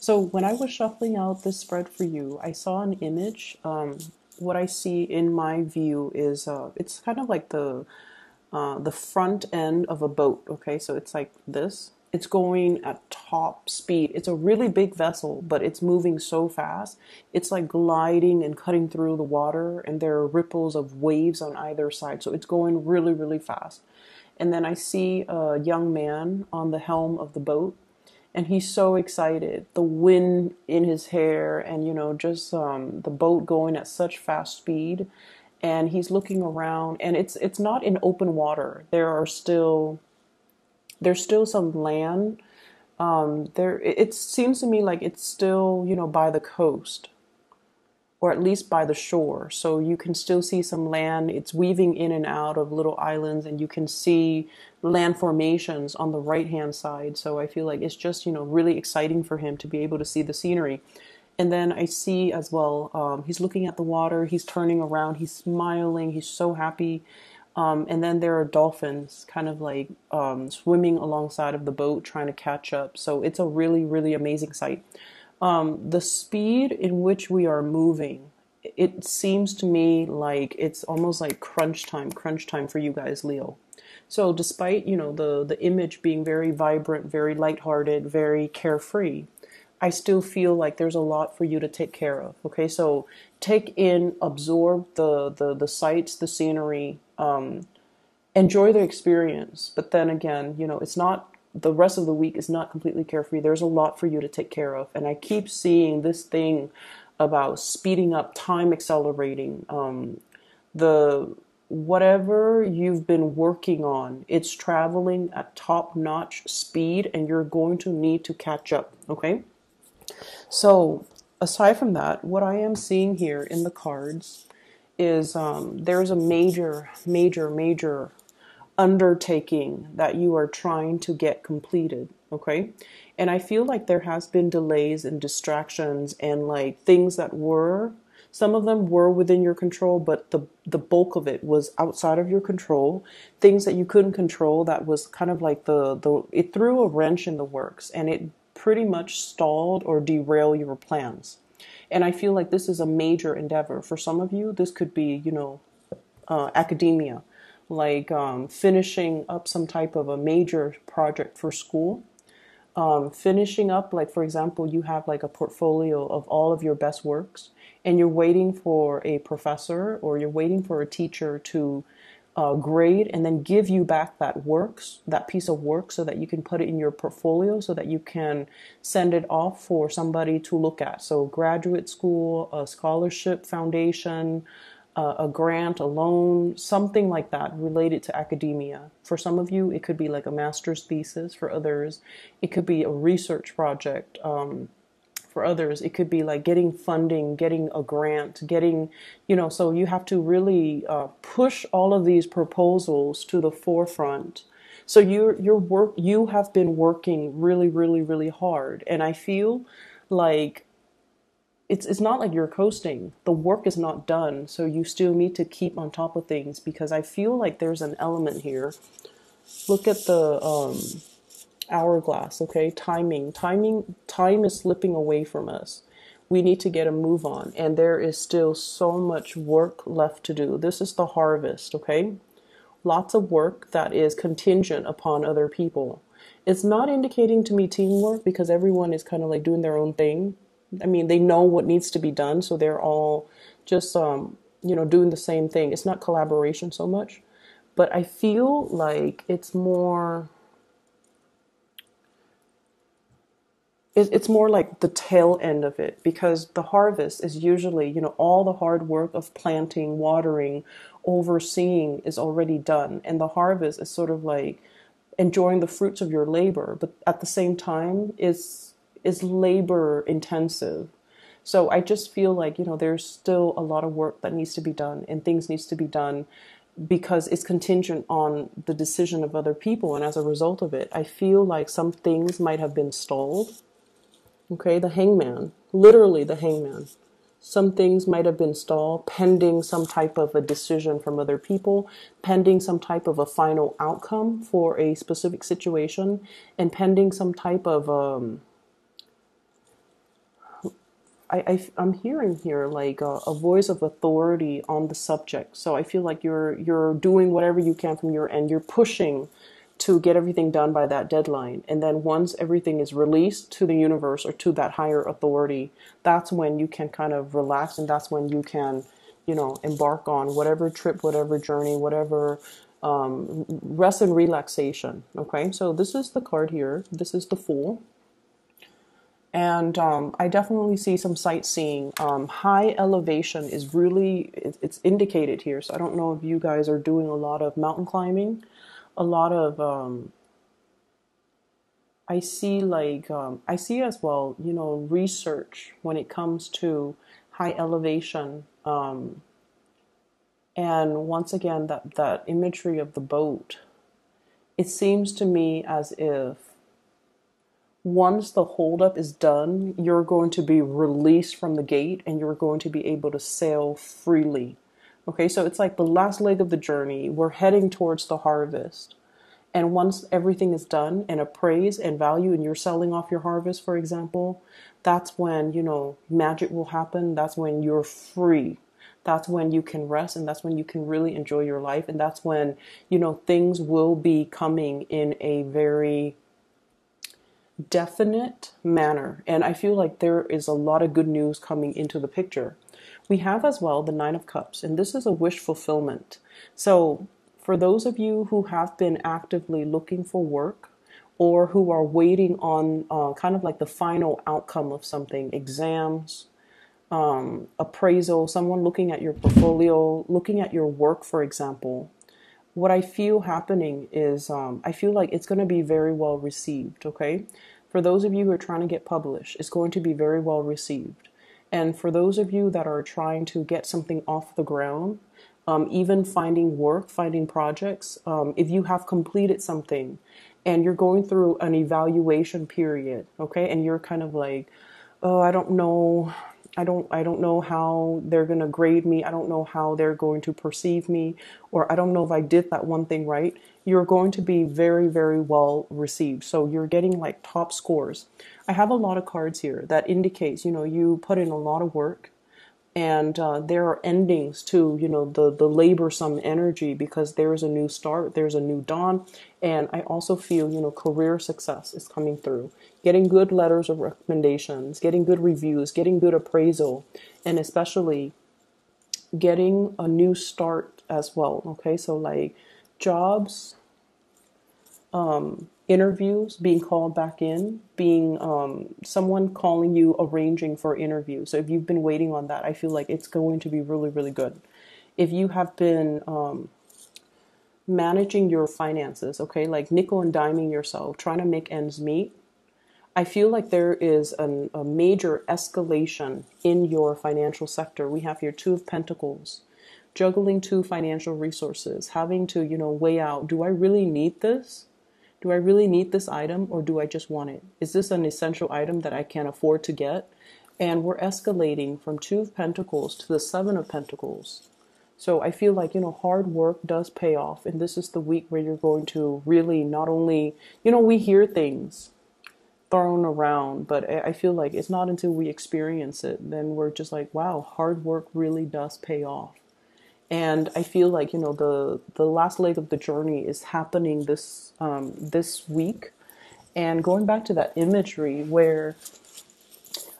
So when I was shuffling out this spread for you, I saw an image. What I see in my view is it's kind of like the front end of a boat. Okay, so it's like this. It's going at top speed. It's a really big vessel, but it's moving so fast. It's like gliding and cutting through the water, and there are ripples of waves on either side. So it's going really, really fast. And then I see a young man on the helm of the boat, and he's so excited. The wind in his hair, and just the boat going at such fast speed. And he's looking around, and it's not in open water. There's still some land. There it seems to me like it's still by the coast, or at least by the shore. So you can still see some land. It's weaving in and out of little islands, and you can see land formations on the right hand side. So I feel like it's just, really exciting for him to be able to see the scenery. And then I see as well, he's looking at the water, he's turning around, he's smiling, he's so happy. And then there are dolphins kind of like swimming alongside of the boat trying to catch up. So it's a really, really amazing sight. The speed in which we are moving, it seems to me like it's almost like crunch time for you guys, Leo. So despite, the image being very vibrant, very lighthearted, very carefree, I still feel like there's a lot for you to take care of. Okay, so take in, absorb the sights, the scenery, enjoy the experience. But then again, it's not, the rest of the week is not completely carefree. There's a lot for you to take care of. And I keep seeing this thing about speeding up, time accelerating, the whatever you've been working on, it's traveling at top notch speed, and you're going to need to catch up. Okay. So aside from that, what I am seeing here in the cards is there's a major undertaking that you are trying to get completed. Okay. And I feel like there has been delays and distractions, and like things that were, some of them were within your control, but the bulk of it was outside of your control. Things that you couldn't control, that was kind of like it threw a wrench in the works, and it pretty much stalled or derailed your plans. And I feel like this is a major endeavor. For some of you, this could be, academia, like finishing up some type of a major project for school. Finishing up, like for example, you have like a portfolio of all of your best works, and you're waiting for a professor or you're waiting for a teacher to grade and then give you back that piece of work, so that you can put it in your portfolio, so that you can send it off for somebody to look at. So graduate school, a scholarship foundation, a grant, a loan, something like that related to academia. For some of you, it could be like a master's thesis. For others, it could be a research project. For others, it could be like getting funding, getting a grant, so you have to really push all of these proposals to the forefront. So you have been working really, really, really hard. And I feel like it's not like you're coasting. The work is not done. So you still need to keep on top of things, because I feel like there's an element here. Look at the hourglass. Okay, time is slipping away from us. We need to get a move on, and there is still so much work left to do. This is the harvest. Okay, lots of work that is contingent upon other people. It's not indicating to me teamwork, because everyone is kind of like doing their own thing. I mean, they know what needs to be done, so they're all just doing the same thing. It's not collaboration so much, but I feel like it's more like the tail end of it, because the harvest is usually, all the hard work of planting, watering, overseeing is already done. And the harvest is sort of like enjoying the fruits of your labor, but at the same time is labor intensive. So I just feel like, there's still a lot of work that needs to be done, and things needs to be done, because it's contingent on the decision of other people. And as a result of it, I feel like some things might have been stalled. Okay, the hangman, literally the hangman. Some things might have been stalled pending some type of a decision from other people, pending some type of a final outcome for a specific situation, and pending some type of I'm hearing here like a voice of authority on the subject. So I feel like you're doing whatever you can from your end. You're pushing to get everything done by that deadline. And then once everything is released to the universe or to that higher authority, that's when you can kind of relax, and that's when you can, embark on whatever trip, whatever journey, whatever rest and relaxation. Okay, so this is the card here. This is the Fool. And I definitely see some sightseeing. High elevation is really, it's indicated here. So I don't know if you guys are doing a lot of mountain climbing, a lot of, I see as well, research when it comes to high elevation. And once again, that imagery of the boat, it seems to me as if once the holdup is done, you're going to be released from the gate and you're going to be able to sail freely. Okay, so it's like the last leg of the journey. We're heading towards the harvest. And once everything is done and appraised and valued and you're selling off your harvest, for example, that's when, magic will happen. That's when you're free. That's when you can rest, and that's when you can really enjoy your life. And that's when, things will be coming in a very definite manner. And I feel like there is a lot of good news coming into the picture. We have as well the Nine of Cups, and this is a wish fulfillment. So for those of you who have been actively looking for work, or who are waiting on kind of like the final outcome of something, exams, appraisal, someone looking at your portfolio, looking at your work, for example, what I feel happening is I feel like it's going to be very well received, okay? For those of you who are trying to get published, it's going to be very well received. And for those of you that are trying to get something off the ground, even finding work, finding projects, if you have completed something and you're going through an evaluation period, okay, and you're kind of like, oh, I don't know how they're going to grade me. I don't know how they're going to perceive me, or I don't know if I did that one thing right. You're going to be very, very well received. So you're getting like top scores. I have a lot of cards here that indicates, you put in a lot of work, and there are endings to, the laborsome energy, because there is a new start, there's a new dawn. And I also feel, career success is coming through. Getting good letters of recommendations, getting good reviews, getting good appraisal, and especially getting a new start as well. Okay, so like jobs, interviews, being called back in, being someone calling you, arranging for interviews. So if you've been waiting on that, I feel like it's going to be really, really good. If you have been managing your finances, okay, like nickel and diming yourself, trying to make ends meet, I feel like there is a major escalation in your financial sector. We have here Two of Pentacles, juggling two financial resources, having to, weigh out, do I really need this? Do I really need this item, or do I just want it? Is this an essential item that I can afford to get? And we're escalating from Two of Pentacles to the Seven of Pentacles. So I feel like, hard work does pay off. And this is the week where you're going to really not only, we hear things thrown around, but I feel like it's not until we experience it, then we're just like, wow, hard work really does pay off. And I feel like, the last leg of the journey is happening this week. And going back to that imagery where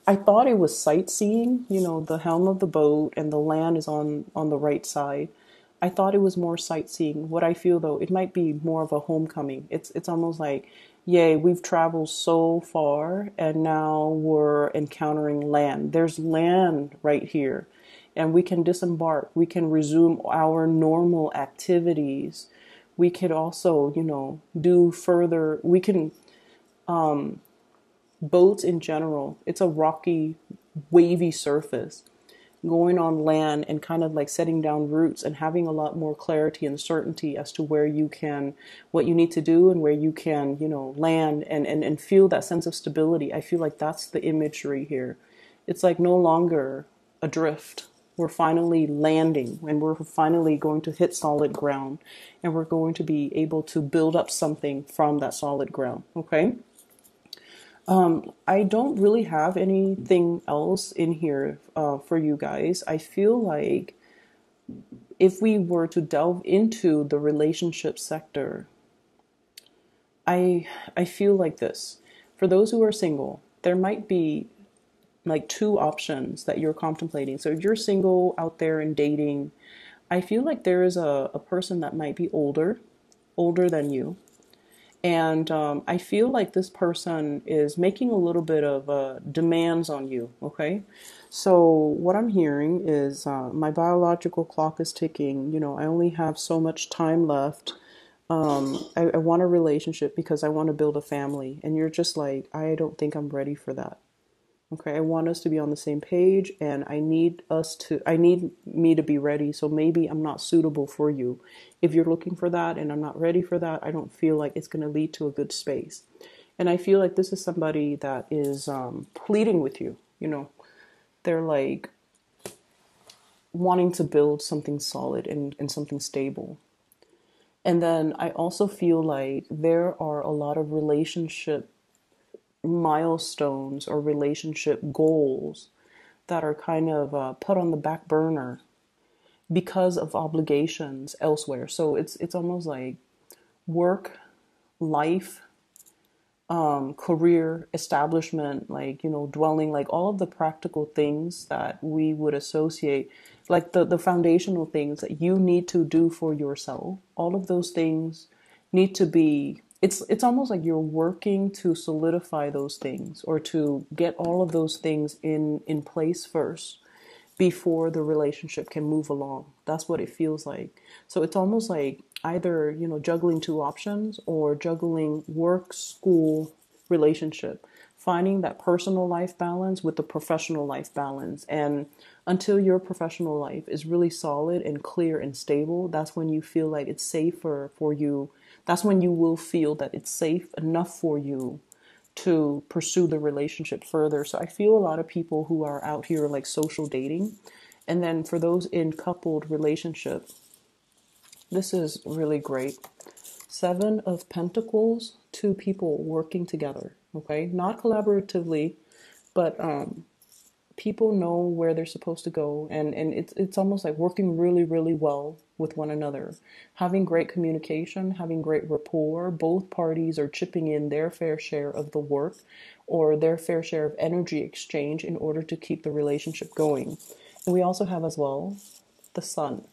I thought it was sightseeing, the helm of the boat and the land is on the right side. I thought it was more sightseeing. What I feel, though, it might be more of a homecoming. It's almost like, yay, we've traveled so far and now we're encountering land. There's land right here. And we can disembark. We can resume our normal activities. We could also, do further. We can, boats in general, it's a rocky, wavy surface. Going on land and kind of like setting down roots and having a lot more clarity and certainty as to where you can, what you need to do and where you can, land and feel that sense of stability. I feel like that's the imagery here. It's like no longer adrift. We're finally landing, and we're finally going to hit solid ground, and we're going to be able to build up something from that solid ground. Okay. I don't really have anything else in here for you guys. I feel like if we were to delve into the relationship sector, I I feel like this. For those who are single, there might be like two options that you're contemplating. So if you're single out there and dating, I feel like there is a person that might be older than you. And I feel like this person is making a little bit of demands on you, okay? So what I'm hearing is my biological clock is ticking. You know, I only have so much time left. I want a relationship because I want to build a family. And you're just like, I don't think I'm ready for that. Okay, I want us to be on the same page and I need me to be ready. So maybe I'm not suitable for you. If you're looking for that and I'm not ready for that, I don't feel like it's going to lead to a good space. And I feel like this is somebody that is pleading with you. You know, they're like wanting to build something solid and something stable. And then I also feel like there are a lot of relationship milestones or relationship goals that are kind of put on the back burner because of obligations elsewhere. So it's almost like work, life, career, establishment, like, you know, dwelling, like all of the practical things that we would associate, like the foundational things that you need to do for yourself. All of those things need to be, it's almost like you're working to solidify those things or to get all of those things in place first before the relationship can move along. That's what it feels like. So it's almost like either, you know, juggling two options or juggling work, school, relationship, finding that personal life balance with the professional life balance. And until your professional life is really solid and clear and stable, that's when you feel like it's safer for you. That's when you will feel that it's safe enough for you to pursue the relationship further. So I feel a lot of people who are out here like social dating. And then for those in coupled relationship, this is really great. Seven of Pentacles, two people working together, okay? Not collaboratively, but people know where they're supposed to go, and it's almost like working really, really well with one another, having great communication, having great rapport. Both parties are chipping in their fair share of the work or their fair share of energy exchange in order to keep the relationship going. And we also have as well the Sun.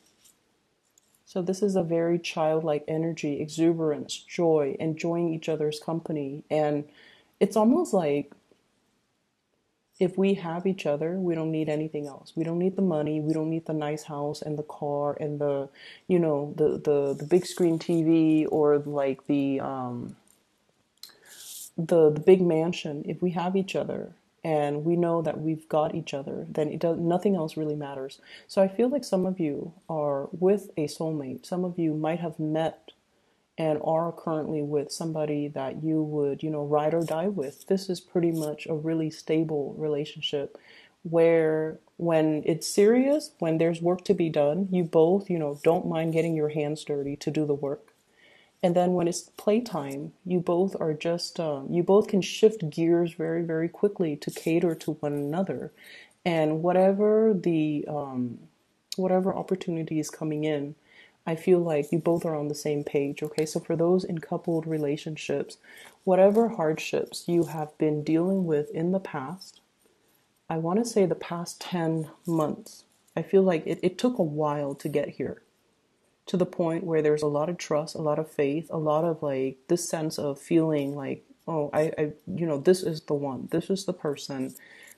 So this is a very childlike energy, exuberance, joy, enjoying each other's company. And it's almost like if we have each other, we don't need anything else. We don't need the money. We don't need the nice house and the car and the, you know, the big screen TV or like the big mansion. If we have each other and we know that we've got each other, then it does, nothing else really matters. So I feel like some of you are with a soulmate. Some of you might have met and are currently with somebody that you would, you know, ride or die with. This is pretty much a really stable relationship where when it's serious, when there's work to be done, you both, you know, don't mind getting your hands dirty to do the work. And then when it's playtime, you both are just, you both can shift gears very, very quickly to cater to one another. And whatever opportunity is coming in, I feel like you both are on the same page. Okay, so for those in coupled relationships, whatever hardships you have been dealing with in the past, I want to say the past 10 months, I feel like it took a while to get here to the point where there's a lot of trust, a lot of faith, a lot of like this sense of feeling like, oh, you know, this is the one, this is the person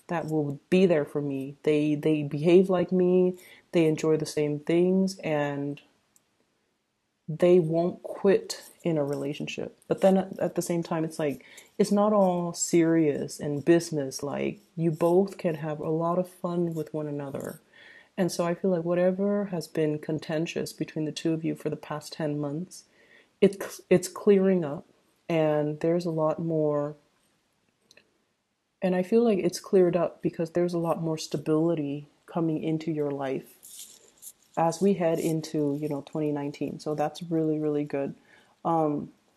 that will be there for me. They behave like me, they enjoy the same things, and they won't quit in a relationship. But then at the same time, it's like, it's not all serious and business. Like, you both can have a lot of fun with one another. And so I feel like whatever has been contentious between the two of you for the past 10 months, it's clearing up, and there's a lot more. And I feel like it's cleared up because there's a lot more stability coming into your life as we head into, you know, 2019. So that's really, really good.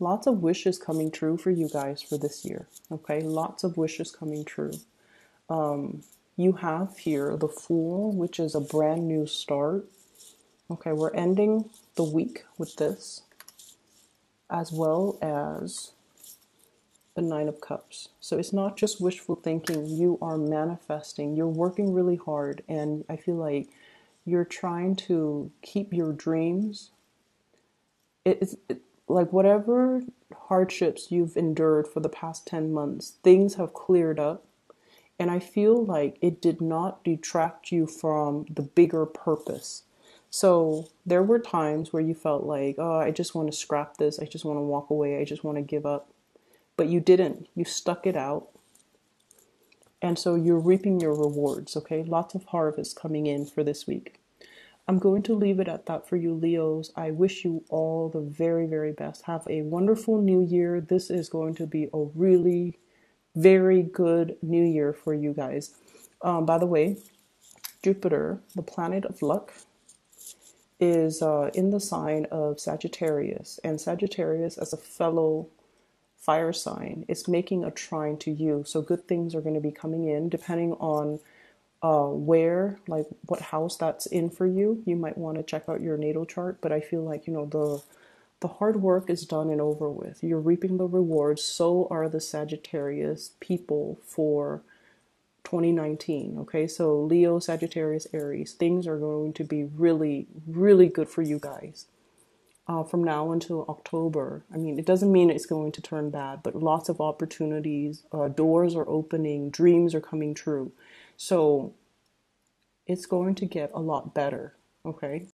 Lots of wishes coming true for you guys for this year. Okay, lots of wishes coming true. You have here the Fool, which is a brand new start. Okay, we're ending the week with this, as well as the Nine of Cups. So it's not just wishful thinking. You are manifesting. You're working really hard, and I feel like you're trying to keep your dreams. It's like whatever hardships you've endured for the past 10 months, things have cleared up. And I feel like it did not detract you from the bigger purpose. So there were times where you felt like, oh, I just want to scrap this. I just want to walk away. I just want to give up. But you didn't. You stuck it out. And so you're reaping your rewards, okay? Lots of harvest coming in for this week. I'm going to leave it at that for you, Leos. I wish you all the very, very best. Have a wonderful new year. This is going to be a really very good new year for you guys. By the way, Jupiter, the planet of luck, is in the sign of Sagittarius. And Sagittarius, as a fellow fire sign, is making a trine to you. So good things are going to be coming in depending on where, like what house that's in for you. You might want to check out your natal chart, but I feel like, the hard work is done and over with. You're reaping the rewards. So are the Sagittarius people for 2019. Okay, so Leo, Sagittarius, Aries, things are going to be really, really good for you guys from now until October. I mean, it doesn't mean it's going to turn bad, but lots of opportunities, doors are opening, dreams are coming true. So it's going to get a lot better. Okay.